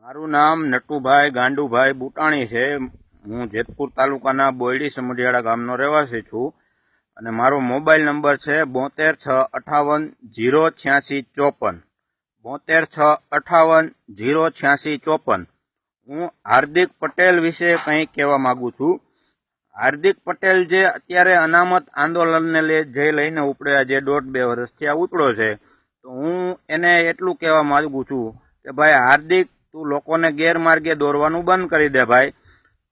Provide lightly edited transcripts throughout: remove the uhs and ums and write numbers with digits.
મારું નામ નટુભાઈ ગાંડુભાઈ બુટાણી છે। હું જેતપુર તાલુકાના બોયડી સમઢિયાળા ગામનો રહેવાસી છું અને મારો મોબાઈલ નંબર છે 7265808654 7265808654। હું હાર્દિક પટેલ વિશે કંઈ કહેવા માંગુ છું। હાર્દિક પટેલ જે અત્યારે અનામત આંદોલનને લઈને ઉપડ્યા, જે 1.5-2 વર્ષથી આ ઉપડ્યો છે, તો હું એને એટલું કહેવા માંગુ છું કે ભાઈ હાર્દિક, તું લોકોને ગેરમાર્ગે દોરવાનું બંધ કરી દે ભાઈ।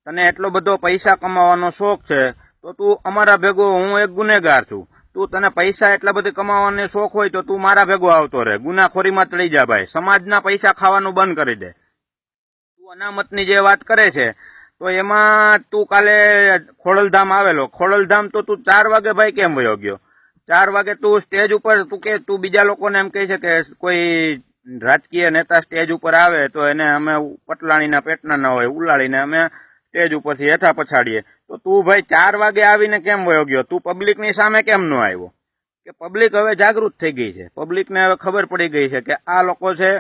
તને એટલો બધો પૈસા કમાવાનો શોખ છે તો તું અમારા ભેગો, હું એક ગુનેગાર છું, તું તને પૈસા એટલા બધી કમાવાનો શોખ હોય તો તું મારા ભેગો આવતો રહે, ગુનાખોરીમાં ચડી જા ભાઈ, સમાજના પૈસા ખાવાનું બંધ કરી દે। તું અનામતની જે વાત કરે છે તો એમાં તું કાલે ખોડલધામ આવેલો, ખોડલધામ તો તું 4 વાગે ભાઈ કેમ વયો ગયો? 4 વાગે તું સ્ટેજ ઉપર તું બીજા લોકોને એમ કહે છે કે કોઈ રાજકીય નેતા સ્ટેજ ઉપર આવે તો એને અમે પટલાણીના પેટના ના હોય ઉલાડીને અમે સ્ટેજ ઉપરથી હેઠા પછાડીએ, તો તું ભાઈ 4 વાગે આવીને કેમ વયો ગયો? તું પબ્લિકની સામે કેમ ન આવ્યો? કે પબ્લિક હવે જાગૃત થઈ ગઈ છે, પબ્લિકને હવે ખબર પડી ગઈ છે કે આ લોકો છે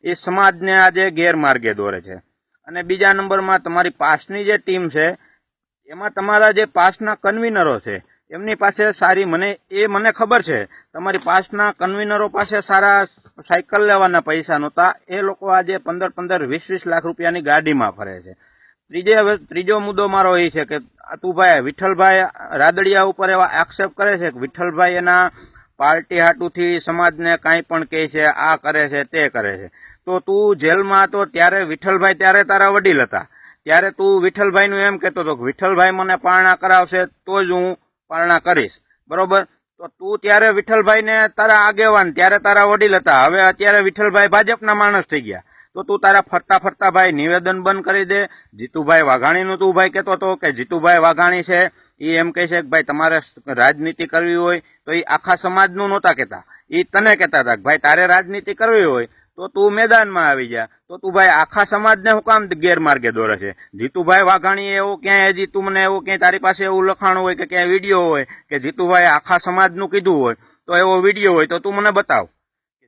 એ સમાજને આજે ગેરમાર્ગે દોરે છે। અને બીજા નંબરમાં તમારી પાસની જે ટીમ છે એમાં તમારા જે પાસના કન્વીનરો છે એમની પાસે સારી, મને ખબર છે તમારી પાસના કન્વીનરો પાસે સારા સાયકલ લેવાના પૈસા નહોતા, એ લોકો આજે 15-20 લાખ રૂપિયાની ગાડીમાં ફરે છે। ત્રીજો મુદ્દો મારો એ છે કે તું ભાઈ વિઠ્ઠલભાઈ રાદડિયા ઉપર એવા આક્ષેપ કરે છે કે વિઠ્ઠલભાઈ એના પાર્ટી હાટુથી સમાજને કાંઈ પણ કહે છે, આ કરે છે તે કરે છે। તો તું જેલમાં હતો ત્યારે વિઠ્ઠલભાઈ ત્યારે તારા વડીલ હતા, ત્યારે તું વિઠ્ઠલભાઈનું એમ કહેતો હતો કે વિઠ્ઠલભાઈ મને પારણા કરાવશે તો જ હું પારણા કરીશ, બરોબર? તો તું ત્યારે વિઠ્ઠલભાઈને તારા આગેવાન, ત્યારે તારા વડીલ હતા, હવે અત્યારે વિઠ્ઠલભાઈ ભાજપના માણસ થઈ ગયા, તો તું તારા ફરતા ભાઈ નિવેદન બંધ કરી દે। જીતુભાઈ વાઘાણીનું તું ભાઈ કહેતો હતો કે જીતુભાઈ વાઘાણી છે એ એમ કહે છે કે ભાઈ તમારે રાજનીતિ કરવી હોય તો એ આખા સમાજનું નહોતા કહેતા, એ તને કહેતા હતા કે ભાઈ તારે રાજનીતિ કરવી હોય તો તું મેદાનમાં આવી જા, તો તું ભાઈ આખા સમાજને હું કામ ગેરમાર્ગે દોરે છે? જીતુભાઈ વાઘાણી એવું ક્યાંય, હજી તું મને એવું ક્યાંય તારી પાસે એવું લખાણ હોય કે ક્યાંય વિડીયો હોય કે જીતુભાઈ આખા સમાજનું કીધું હોય તો એવો વિડીયો હોય તો તું મને બતાવ।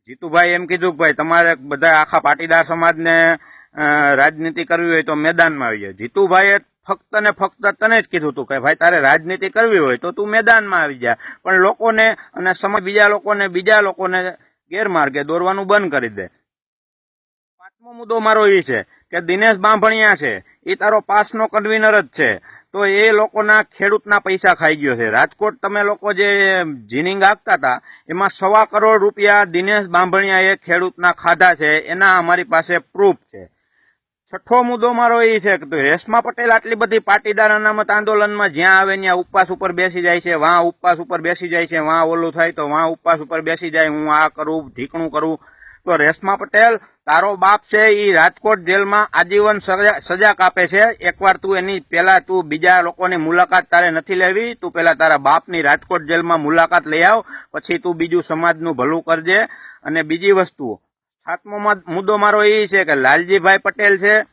જીતુભાઈ એમ કીધું કે ભાઈ તમારે બધા આખા પાટીદાર સમાજને રાજનીતિ કરવી હોય તો મેદાનમાં આવી જાય। જીતુભાઈએ ફક્ત ને ફક્ત તને જ કીધું હતું કે ભાઈ તારે રાજનીતિ કરવી હોય તો તું મેદાનમાં આવી જા, પણ લોકોને અને સમાજ બીજા લોકોને ગેરમાર્ગે દોરવાનું બંધ કરી દે। 5મો મુદ્દો મારો એ છે કે દિનેશ બાંભણિયા છે એ તારો પાસનો કન્વીનર જ છે, તો એ લોકોના ખેડૂતના પૈસા ખાઈ ગયો છે। રાજકોટ તમે લોકો જે જીનિંગ આપતા હતા એમાં 1.25 કરોડ રૂપિયા દિનેશ બાંભણિયાએ ખેડૂતના ખાધા છે, એના અમારી પાસે પ્રૂફ છે। 6થો મુદ્દો મારો એ છે કે રેશમા પટેલ આટલી બધી પાટીદાર અનામત આંદોલનમાં જ્યાં આવે ત્યાં ઉપવાસ ઉપર બેસી જાય છે, વાં ઉપવાસ ઉપર બેસી જાય છે, વાં ઓલું થાય તો વાં ઉપવાસ ઉપર બેસી જાય, હું આ કરું ઢીકણું કરું, તો રેશમા પટેલ તારો બાપ છે એ રાજકોટ જેલમાં આજીવન સજા કાપે છે। એકવાર તું એની પેલા તું બીજા લોકોની મુલાકાત તારે નથી લેવી, તું પેલા તારા બાપની રાજકોટ જેલમાં મુલાકાત લઈ આવ, પછી તું બીજું સમાજનું ભલું કરજે। અને બીજી વસ્તુ, 7મો મુદ્દો મારો એ છે કે લાલજીભાઈ પટેલ છે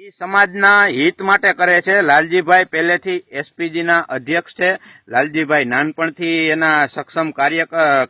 એ સમાજના હિત માટે કરે છે। લાલજીભાઈ પહેલેથી એસપીજીના અધ્યક્ષ છે, લાલજીભાઈ નાનપણથી એના સક્ષમ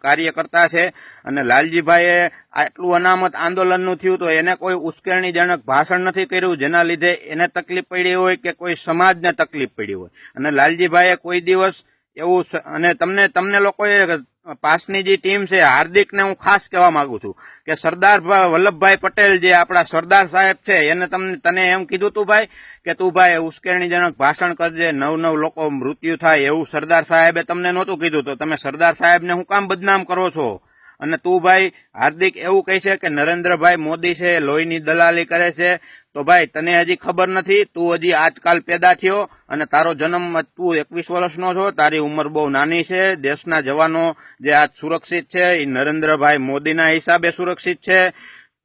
કાર્યકર્તા છે, અને લાલજીભાઈએ આટલું અનામત આંદોલનનું થયું તો એને કોઈ ઉશ્કેરણીજનક ભાષણ નથી કર્યું જેના લીધે એને તકલીફ પડી હોય કે કોઈ સમાજને તકલીફ પડી હોય। અને લાલજીભાઈએ કોઈ દિવસ એવું, અને તમને લોકોએ પાસની જે ટીમ છે હાર્દિકને હું ખાસ કહેવા માંગુ છું કે સરદાર વલ્લભભાઈ પટેલ જે આપણા સરદાર સાહેબ છે એને તને એમ કીધું તું ભાઈ કે તું ભાઈ ઉશ્કેરણીજનક ભાષણ કરજે, 9 લોકો મૃત્યુ થાય એવું સરદાર સાહેબે તમને નહોતું કીધું, તો તમે સરદાર સાહેબને હું કામ બદનામ કરો છો? અને તું ભાઈ હાર્દિક એવું કહે છે કે નરેન્દ્રભાઈ મોદી છે લોહીની દલાલી કરે છે, તો ભાઈ તને હજી ખબર નથી, તું હજી આજકાલ પેદા થયો અને તારો જન્મ, તું 21 વર્ષનો છો, તારી ઉંમર બહુ નાની છે। દેશના જવાનો જે આજ સુરક્ષિત છે એ નરેન્દ્રભાઈ મોદીના હિસાબે સુરક્ષિત છે।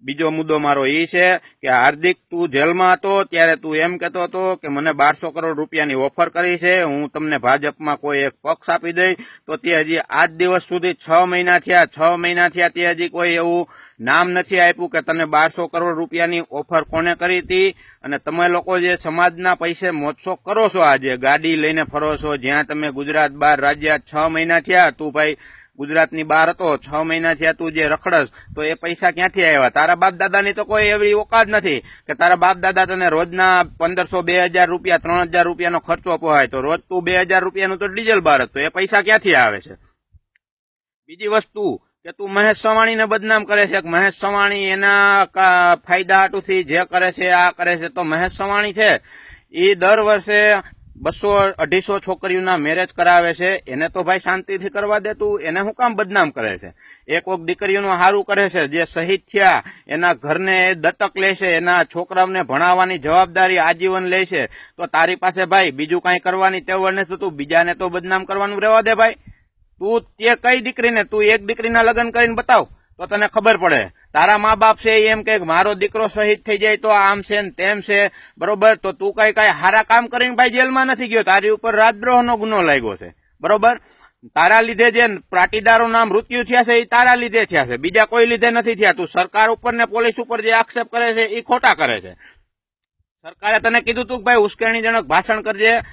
બીજો મુદ્દો મારો એ છે કે હાર્દિક તું જેલમાં હતો ત્યારે તું એમ કહેતો હતો કે મને 1200 કરોડ રૂપિયાની ઓફર કરી છે, હું તમને ભાજપમાં કોઈ એક પક્ષ આપી દઈ, તો તે હજી આજ દિવસ સુધી 6 મહિના થયા તે હજી કોઈ એવું નામ નથી આપ્યું કે તને 1200 કરોડ રૂપિયાની ઓફર કોને કરી હતી। અને તમે લોકો જે સમાજના પૈસે મોજશોખ કરો છો, આજે ગાડી લઈને ફરો છો, જ્યાં તમે ગુજરાત બહાર રાજ્ય 6 મહિના થયા, તું ભાઈ ગુજરાતની બહાર હતો, 6 મહિના થયા તું જે રખડસ, તો એ પૈસા ક્યાંથી આવ્યા? તારા બાપ દાદાની તો કોઈ એવી ઓકાત નથી કે તારા બાપ દાદા તને રોજના 1500, 2000 રૂપિયા, 3000 રૂપિયાનો ખર્ચો પહોંચાય, તો રોજ તું 2000 રૂપિયાનું તો ડીઝલ બહાર, તો એ પૈસા ક્યાંથી આવે છે? બીજી વસ્તુ કે તું મહેશ સવાણીને બદનામ કરે છે. મહેશ સવાણી એના ફાયદા હાટુથી જે કરે છે, આ કરે છે. તો મહેશ સવાણી છે એ દર વર્ષે 200-250 છોકરીઓના મેરેજ કરાવે છે. એને તો ભાઈ શાંતિથી કરવા દે, તું એને શું કામ બદનામ કરે છે? એક દીકરીઓનું સારું કરે છે, જે શહીદ થયા એના ઘરને દત્તક લે છે, એના છોકરાઓને ભણાવવાની જવાબદારી આજીવન લે છે. તો તારી પાસે ભાઈ બીજું કઈ કરવાની તેવડ નથી, તું બીજાને તો બદનામ કરવાનું રહેવા દે ભાઈ. તું તે કઈ દીકરીને, તું એક દીકરીના લગ્ન કરીને બતાવ તો તને ખબર પડે. તારા મા બાપ છે એમ કે મારો દીકરો શહીદ થઈ જાય તો આમ છે ને તેમ છે, બરોબર? તો તું કઈ હારા કામ કરીને ભાઈ જેલમાં નથી ગયો, તારી ઉપર રાજદ્રોહનો ગુનો લાગ્યો છે, બરોબર? તારા લીધે જે પાટીદારોના મૃત્યુ થયા છે એ તારા લીધે થયા છે, બીજા કોઈ લીધે નથી થયા. તું સરકાર ઉપર ને પોલીસ ઉપર જે આક્ષેપ કરે છે એ ખોટા કરે છે. સરકારે તને કીધું તું કે ભાઈ ઉશ્કેરણીજનક ભાષણ કરજે.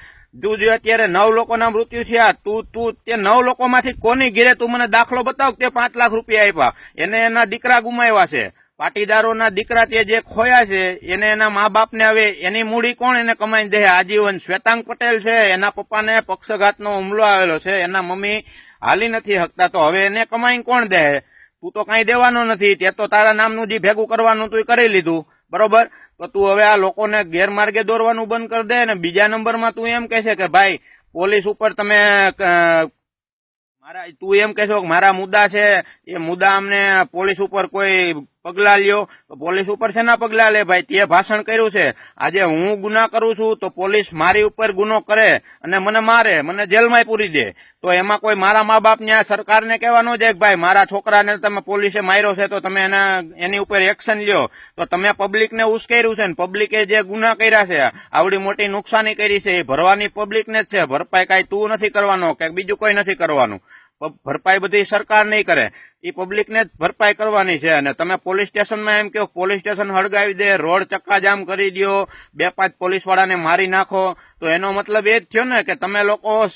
તું જો અત્યારે 9 લોકોના મૃત્યુ થયા, તું તે 9 લોકોમાંથી કોની ઘેરે તું મને દાખલો બતાવ તે 5 લાખ રૂપિયા આપ્યા, એને એના દીકરા ગુમાવ્યા છે. પાટીદારોના દીકરા તે જે ખોયા છે એને એના મા બાપને હવે એની મૂડી કોણ એને કમાઈને દે આજીવન? શ્વેતાંગ પટેલ છે, એના પપ્પાને પક્ષઘાતનો હુમલો આવેલો છે, એના મમ્મી હાલી નથી શકતા, તો હવે એને કમાઈને કોણ દે? તું તો કઈ દેવાનો નથી, તે તો તારા નામનું જે ભેગું કરવાનું તું કરી લીધું, બરોબર? તો તું હવે આ લોકોને ગેરમાર્ગે દોરવાનું બંધ કરી દે. ને બીજા નંબરમાં તું એમ કહે છે કે ભાઈ પોલીસ ઉપર તમે તું એમ કહેશો કે મારા મુદ્દા છે એ મુદ્દા અમને પોલીસ ઉપર કોઈ પગલા લ્યો, તો પોલીસ ઉપર શેના પગલા લે ભાઈ? તે ભાષણ કર્યું છે, આજે હું ગુના કરું છું તો પોલીસ મારી ઉપર ગુનો કરે અને મને મારે, મને જેલમાં પૂરી દે, તો એમાં કોઈ મારા મા બાપ ને સરકારને કહેવા ન જાય કે ભાઈ મારા છોકરાને તમે પોલીસે માર્યો છે તો તમે એની ઉપર એક્શન લ્યો. તો તમે પબ્લિકને ઉશ્કેર્યું છે ને પબ્લિકે જે ગુના કર્યા છે, આવડી મોટી નુકસાની કરી છે, એ ભરવાની પબ્લિકને જ છે. ભરપાઈ કાંઈ તું નથી કરવાનો કે બીજું કોઈ નથી કરવાનું. ભરપાઈ બધી સરકાર નહીં કરે, એ પબ્લિકને જ ભરપાઈ કરવાની છે. અને તમે પોલીસ સ્ટેશનમાં એમ કહો પોલીસ સ્ટેશન હળગાવી દે, રોડ ચક્કાજામ કરી દો, 2-5 પોલીસ વાળાને મારી નાખો, તો એનો મતલબ એ જ થયો ને કે તમે લોકો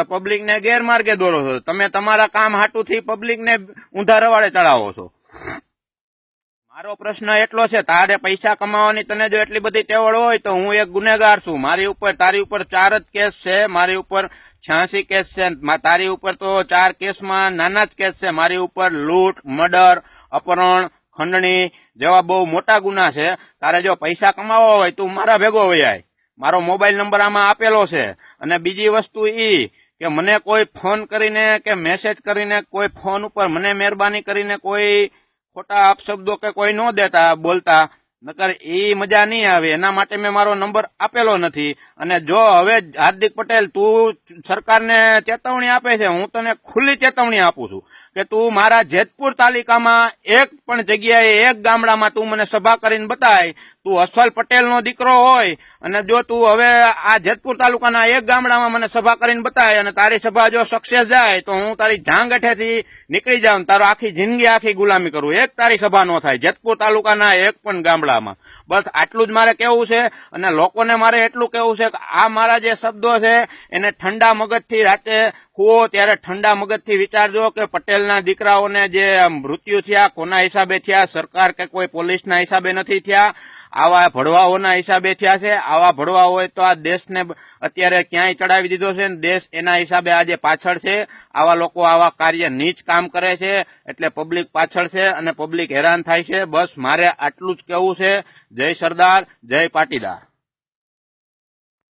પબ્લિકને ગેરમાર્ગે દોરો છો. તમે તમારા કામ હાટુથી પબ્લિકને ઊંધા રવાડે ચડાવો છો. મારો પ્રશ્ન એટલો છે, તારે પૈસા કમાવાની તને જો એટલી બધી તેવડ હોય તો હું એક ગુનેગાર છું. મારી ઉપર, તારી ઉપર 4 જ કેસ છે, મારી ઉપર 86 કેસ છે. તારી ઉપર તો 4 કેસમાં નાના જ કેસ છે. મારી ઉપર લૂંટ, મર્ડર, અપહરણ, ખંડણી જેવા બહુ મોટા ગુના છે. તારે જો પૈસા કમાવા હોય તું મારા ભેગો વયાય. મારો મોબાઈલ નંબર આમાં આપેલો છે. અને બીજી વસ્તુ ઈ કે મને કોઈ ફોન કરીને કે મેસેજ કરીને કોઈ ફોન ઉપર મને મહેરબાની કરીને કોઈ ખોટા અપશબ્દો કે કોઈ ન દેતા બોલતા, નકર એ મજા નહીં આવે, એના માટે મેં મારો નંબર આપેલો નથી. અને જો હવે હાર્દિક પટેલ તું સરકારને ચેતવણી આપે છે, હું તને ખુલ્લી ચેતવણી આપું છું કે તું મારા જેતપુર તાલુકામાં એક પણ જગ્યાએ, એક ગામડામાં તું મને સભા કરીને બતાય. તું અસલ પટેલનો દીકરો હોય અને જો તું હવે આ જેતપુર તાલુકાના એક ગામડામાં મને સભા કરીને બતાય અને તારી સભા જો સક્સેસ જાય તો હું તારી જાંગ હેઠેથી નીકળી જાઉં, તારો આખી જિંદગી આખી ગુલામી કરું. એક તારી સભા ન થાય જેતપુર તાલુકાના એક પણ ગામડામાં. બસ આટલું જ મારે કહેવું છે. અને લોકોને મારે એટલું કહેવું છે કે આ મારા જે શબ્દો છે એને ઠંડા મગજથી રાતે હુઓ ત્યારે ઠંડા મગજથી વિચારજો કે પટેલના દીકરાઓને જે મૃત્યુ થયા કોના હિસાબે થયા, સરકાર કે કોઈ પોલીસના હિસાબે નથી થયા, આવા ભડવાઓના હિસાબે થયા છે. આવા ભડવા હોય તો આ દેશને અત્યારે ક્યાંય ચડાવી દીધો છે, દેશ એના હિસાબે આજે પાછળ છે. આવા લોકો આવા કાર્ય નીચ કામ કરે છે એટલે પબ્લિક પાછળ છે અને પબ્લિક હેરાન થાય છે. બસ મારે આટલું જ કહેવું છે. જય સરદાર, જય પાટીદાર.